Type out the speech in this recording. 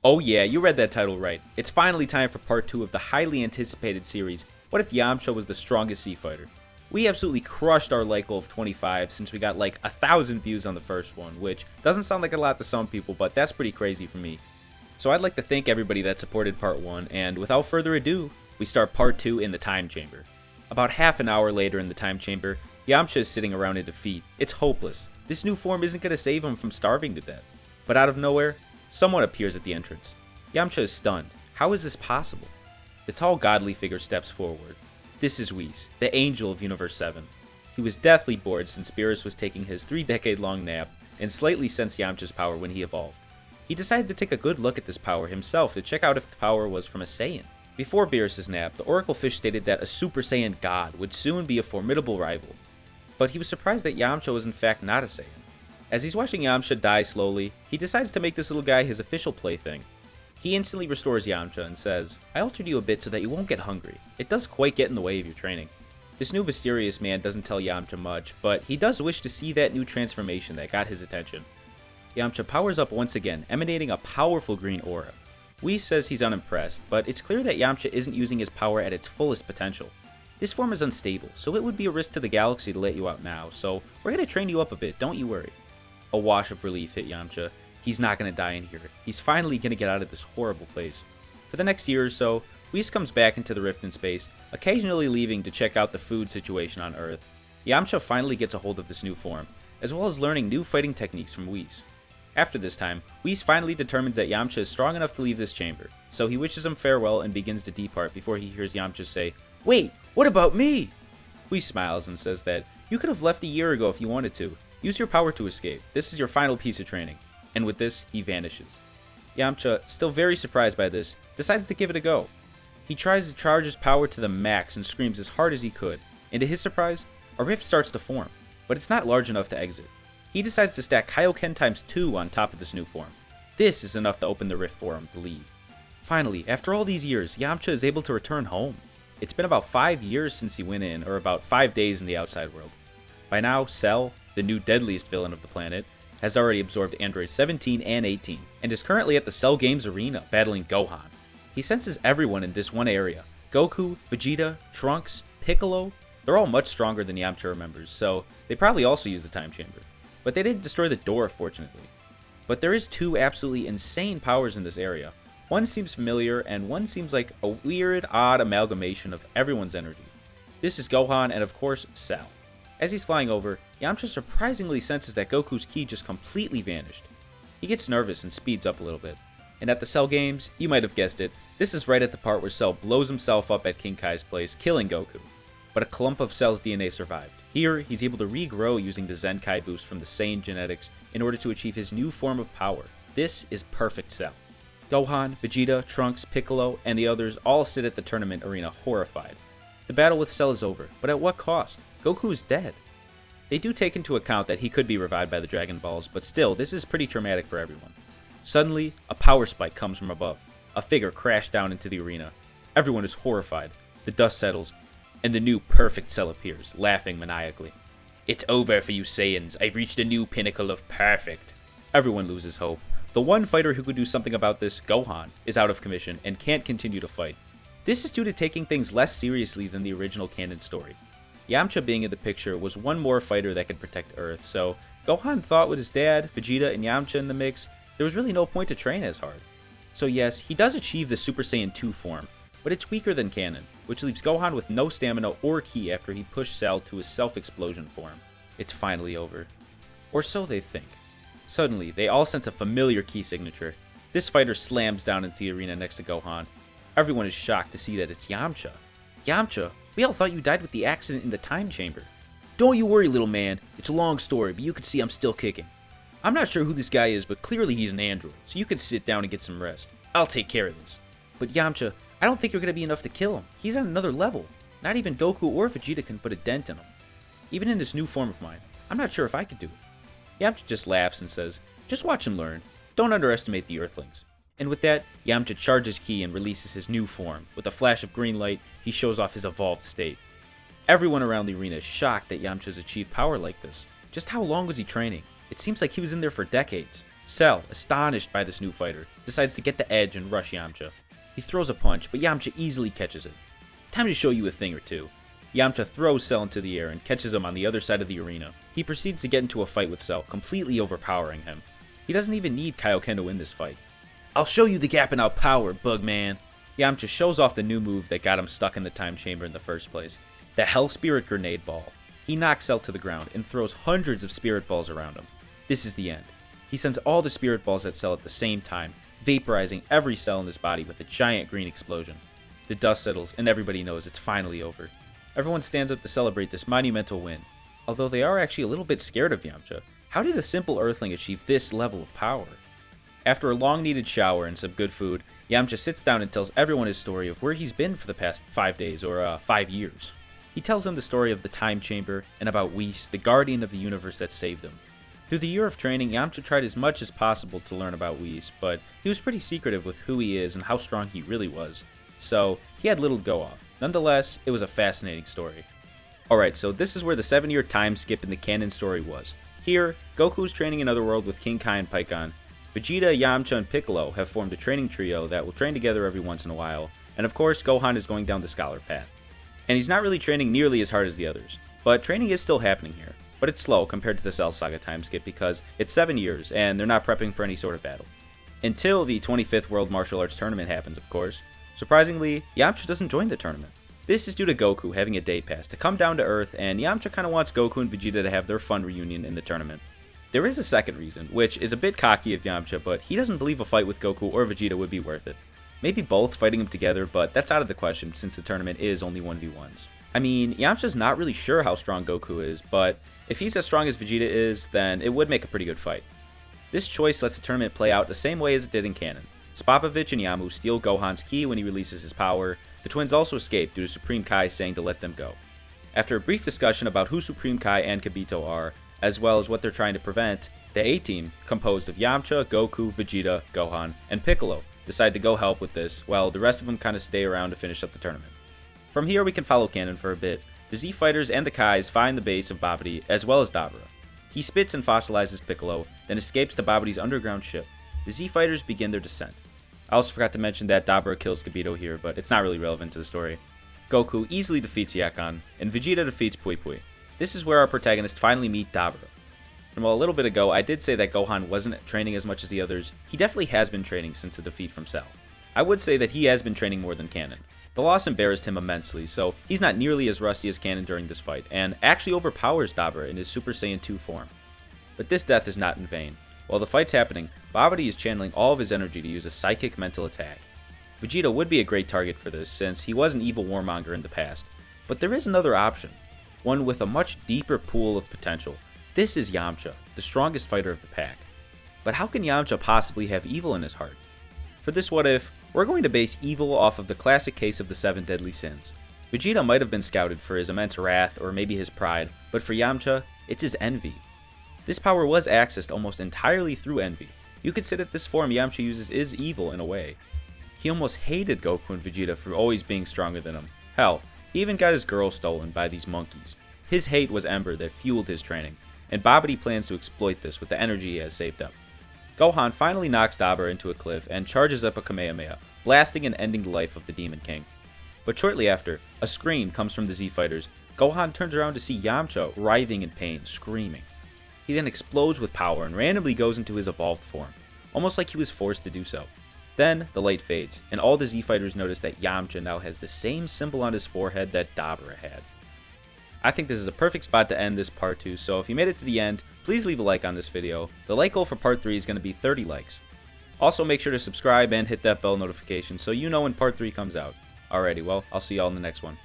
Oh yeah, you read that title right. It's finally time for part 2 of the highly anticipated series, What If Yamcha Was the Strongest Sea Fighter? We absolutely crushed our like goal of 25 since we got like 1,000 views on the first one, which doesn't sound like a lot to some people, but that's pretty crazy for me. So I'd like to thank everybody that supported part 1, and without further ado, we start part 2 in the time chamber. About half an hour later in the time chamber, Yamcha is sitting around in defeat. It's hopeless. This new form isn't going to save him from starving to death. But out of nowhere, someone appears at the entrance. Yamcha is stunned. How is this possible? The tall godly figure steps forward. This is Whis, the angel of Universe 7. He was deathly bored since Beerus was taking his 3-decade-long nap and slightly sensed Yamcha's power when he evolved. He decided to take a good look at this power himself to check out if the power was from a Saiyan. Before Beerus' nap, the Oracle Fish stated that a Super Saiyan God would soon be a formidable rival. But he was surprised that Yamcha was in fact not a Saiyan. As he's watching Yamcha die slowly, he decides to make this little guy his official plaything. He instantly restores Yamcha and says, "I altered you a bit so that you won't get hungry. It does quite get in the way of your training." This new mysterious man doesn't tell Yamcha much, but he does wish to see that new transformation that got his attention. Yamcha powers up once again, emanating a powerful green aura. Whis says he's unimpressed, but it's clear that Yamcha isn't using his power at its fullest potential. This form is unstable, so it would be a risk to the galaxy to let you out now, so we're going to train you up a bit, don't you worry. A wash of relief hit Yamcha. He's not going to die in here. He's finally going to get out of this horrible place. For the next year or so, Whis comes back into the rift in space, occasionally leaving to check out the food situation on Earth. Yamcha finally gets a hold of this new form, as well as learning new fighting techniques from Whis. After this time, Whis finally determines that Yamcha is strong enough to leave this chamber, so he wishes him farewell and begins to depart before he hears Yamcha say, "Wait, what about me?" Whis smiles and says that you could have left a year ago if you wanted to. Use your power to escape. This is your final piece of training. And with this, he vanishes. Yamcha, still very surprised by this, decides to give it a go. He tries to charge his power to the max and screams as hard as he could, and to his surprise, a rift starts to form, but it's not large enough to exit. He decides to stack Kaioken times 2 on top of this new form. This is enough to open the rift for him to leave. Finally, after all these years, Yamcha is able to return home. It's been about 5 years since he went in, or about 5 days in the outside world. By now, Cell, the new deadliest villain of the planet, has already absorbed androids 17 and 18, and is currently at the Cell Games arena battling Gohan. He senses everyone in this one area. Goku, Vegeta, Trunks, Piccolo, they're all much stronger than Yamcha remembers, so they probably also use the time chamber. But they didn't destroy the door, fortunately. But there is 2 absolutely insane powers in this area. One seems familiar, and one seems like a weird, odd amalgamation of everyone's energy. This is Gohan and of course, Cell. As he's flying over, Yamcha surprisingly senses that Goku's ki just completely vanished. He gets nervous and speeds up a little bit. And at the Cell Games, you might have guessed it, this is right at the part where Cell blows himself up at King Kai's place, killing Goku. But a clump of Cell's DNA survived. Here, he's able to regrow using the Zenkai boost from the Saiyan genetics in order to achieve his new form of power. This is perfect Cell. Gohan, Vegeta, Trunks, Piccolo, and the others all sit at the tournament arena horrified. The battle with Cell is over, but at what cost? Goku is dead. They do take into account that he could be revived by the Dragon Balls, but still, this is pretty traumatic for everyone. Suddenly, a power spike comes from above. A figure crashed down into the arena. Everyone is horrified. The dust settles, and the new perfect Cell appears, laughing maniacally. "It's over for you Saiyans. I've reached a new pinnacle of perfect." Everyone loses hope. The one fighter who could do something about this, Gohan, is out of commission and can't continue to fight. This is due to taking things less seriously than the original canon story. Yamcha being in the picture was one more fighter that could protect Earth, so Gohan thought with his dad, Vegeta, and Yamcha in the mix, there was really no point to train as hard. So yes, he does achieve the Super Saiyan 2 form, but it's weaker than canon, which leaves Gohan with no stamina or ki after he pushed Cell to his self-explosion form. It's finally over. Or so they think. Suddenly, they all sense a familiar ki signature. This fighter slams down into the arena next to Gohan. Everyone is shocked to see that it's Yamcha. "Yamcha, we all thought you died with the accident in the time chamber." "Don't you worry, little man. It's a long story, but you can see I'm still kicking. I'm not sure who this guy is, but clearly he's an android, so you can sit down and get some rest. I'll take care of this." "But Yamcha, I don't think you're going to be enough to kill him. He's on another level. Not even Goku or Vegeta can put a dent in him. Even in this new form of mine, I'm not sure if I could do it." Yamcha just laughs and says, "Just watch him learn. Don't underestimate the Earthlings." And with that, Yamcha charges ki and releases his new form. With a flash of green light, he shows off his evolved state. Everyone around the arena is shocked that Yamcha's achieved power like this. Just how long was he training? It seems like he was in there for decades. Cell, astonished by this new fighter, decides to get the edge and rush Yamcha. He throws a punch, but Yamcha easily catches it. Time to show you a thing or two. Yamcha throws Cell into the air and catches him on the other side of the arena. He proceeds to get into a fight with Cell, completely overpowering him. He doesn't even need Kaioken to win this fight. "I'll show you the gap in our power, Bugman." Yamcha shows off the new move that got him stuck in the time chamber in the first place, the Hell Spirit Grenade Ball. He knocks Cell to the ground and throws hundreds of Spirit Balls around him. This is the end. He sends all the Spirit Balls at Cell at the same time, vaporizing every cell in his body with a giant green explosion. The dust settles and everybody knows it's finally over. Everyone stands up to celebrate this monumental win, although they are actually a little bit scared of Yamcha. How did a simple Earthling achieve this level of power? After a long-needed shower and some good food, Yamcha sits down and tells everyone his story of where he's been for the past 5 days, or 5 years. He tells them the story of the Time Chamber, and about Whis, the guardian of the universe that saved him. Through the year of training, Yamcha tried as much as possible to learn about Whis, but he was pretty secretive with who he is and how strong he really was, so he had little to go off. Nonetheless, it was a fascinating story. Alright, so this is where the 7-year time skip in the canon story was. Here, Goku is training in Otherworld with King Kai and Pikkon. Vegeta, Yamcha, and Piccolo have formed a training trio that will train together every once in a while, and of course, Gohan is going down the scholar path. And he's not really training nearly as hard as the others, but training is still happening here. But it's slow compared to the Cell Saga time skip because it's 7 years and they're not prepping for any sort of battle. Until the 25th World Martial Arts Tournament happens, of course. Surprisingly, Yamcha doesn't join the tournament. This is due to Goku having a day pass to come down to Earth, and Yamcha kinda wants Goku and Vegeta to have their fun reunion in the tournament. There is a second reason, which is a bit cocky of Yamcha, but he doesn't believe a fight with Goku or Vegeta would be worth it. Maybe both fighting them together, but that's out of the question since the tournament is only 1v1s. I mean, Yamcha's not really sure how strong Goku is, but if he's as strong as Vegeta is, then it would make a pretty good fight. This choice lets the tournament play out the same way as it did in canon. Spopovich and Yamu steal Gohan's ki when he releases his power. The twins also escape due to Supreme Kai saying to let them go. After a brief discussion about who Supreme Kai and Kibito are, as well as what they're trying to prevent, the A-Team, composed of Yamcha, Goku, Vegeta, Gohan, and Piccolo, decide to go help with this, while the rest of them kinda stay around to finish up the tournament. From here we can follow canon for a bit. The Z-Fighters and the Kais find the base of Babidi, as well as Dabura. He spits and fossilizes Piccolo, then escapes to Babidi's underground ship. The Z-Fighters begin their descent. I also forgot to mention that Dabura kills Kibito here, but it's not really relevant to the story. Goku easily defeats Yakon, and Vegeta defeats Pui Pui. This is where our protagonists finally meet Dabura. And while a little bit ago I did say that Gohan wasn't training as much as the others, he definitely has been training since the defeat from Cell. I would say that he has been training more than canon. The loss embarrassed him immensely, so he's not nearly as rusty as canon during this fight, and actually overpowers Dabura in his Super Saiyan 2 form. But this death is not in vain. While the fight's happening, Babidi is channeling all of his energy to use a psychic mental attack. Vegeta would be a great target for this, since he was an evil warmonger in the past. But there is another option, one with a much deeper pool of potential. This is Yamcha, the strongest fighter of the pack. But how can Yamcha possibly have evil in his heart? For this what if, we're going to base evil off of the classic case of the 7 deadly sins. Vegeta might have been scouted for his immense wrath or maybe his pride, but for Yamcha, it's his envy. This power was accessed almost entirely through envy. You could say that this form Yamcha uses is evil in a way. He almost hated Goku and Vegeta for always being stronger than him. Hell, he even got his girl stolen by these monkeys. His hate was ember that fueled his training, and Babidi plans to exploit this with the energy he has saved up. Gohan finally knocks Dabura into a cliff and charges up a Kamehameha, blasting and ending the life of the Demon King. But shortly after, a scream comes from the Z-Fighters. Gohan turns around to see Yamcha writhing in pain, screaming. He then explodes with power and randomly goes into his evolved form, almost like he was forced to do so. Then, the light fades, and all the Z-Fighters notice that Yamcha now has the same symbol on his forehead that Dabura had. I think this is a perfect spot to end this part 2, so if you made it to the end, please leave a like on this video. The like goal for part 3 is going to be 30 likes. Also make sure to subscribe and hit that bell notification so you know when part 3 comes out. Alrighty, well, I'll see y'all in the next one.